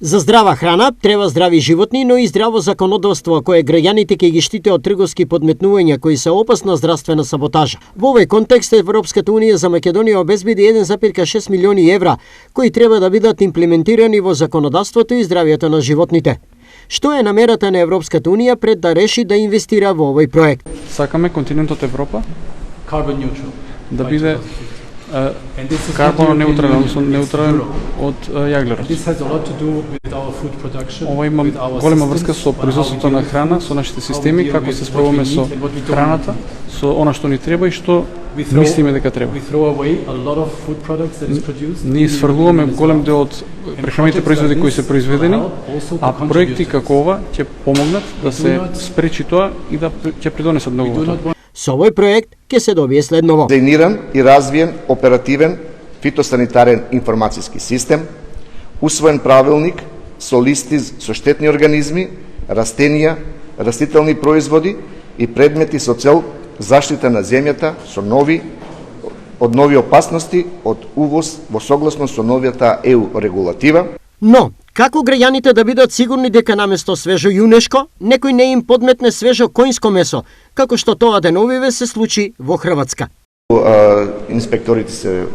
За здрава храна треба здрави животни, но и здраво законодавство кое граѓаните ќе ги штите од трговски подметнувања кои се опасна здравствена саботажа. Во овој контекст Европската унија за Македонија обезбеди 1,6 милиони евра кои треба да бидат имплементирани во законодавството и здравието на животните. Што е намерата на Европската унија пред да реши да инвестира во овој проект? Сакаме континентот Европа carbon neutral да биде карбон неутрален од јаглерот. Ова има голема врска со производството на храна, со нашите системи, како се справуваме со храната, со она што ни треба и што мислиме дека треба. Ние сфрлуваме голем дел од прехранените производи кои се произведени, а проекти како ова ќе помогнат да се спречи тоа и да ќе придонесат многу во тоа. Со овој проект ќе се добие следново. Дизајниран и развиен оперативен фитосанитарен информацијски систем, усвоен правилник со листи со штетни организми, растенија, растителни производи и предмети со цел заштита на земјата од нови опасности од увоз во согласно со новијата ЕУ регулатива. Но, како граѓаните да бидат сигурни дека наместо свежо јунешко, некој не им подметне свежо коњско месо, како што тоа деновиве се случи во Хрватска? Инспекторите се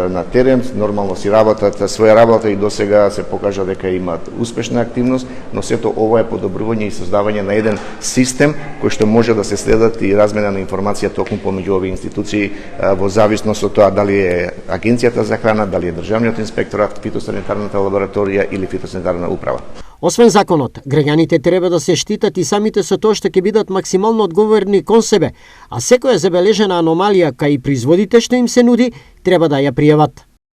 на терен, нормално си работат своја работа и досега се покажа дека имаат успешна активност, но сето ова е подобрување и создавање на еден систем кој што може да се следат и размена на информација токму помеѓу овие институции во зависност од тоа дали е Агенцијата за храна, дали е Државниот инспекторат, фитосанитарната лабораторија или фитосанитарна управа. Освен законот, граѓаните треба да се штитат и самите со тоа што ќе бидат максимално одговорни кон себе, а секоја забележена аномалија кај производите што им се нуди, треба да ја пријават.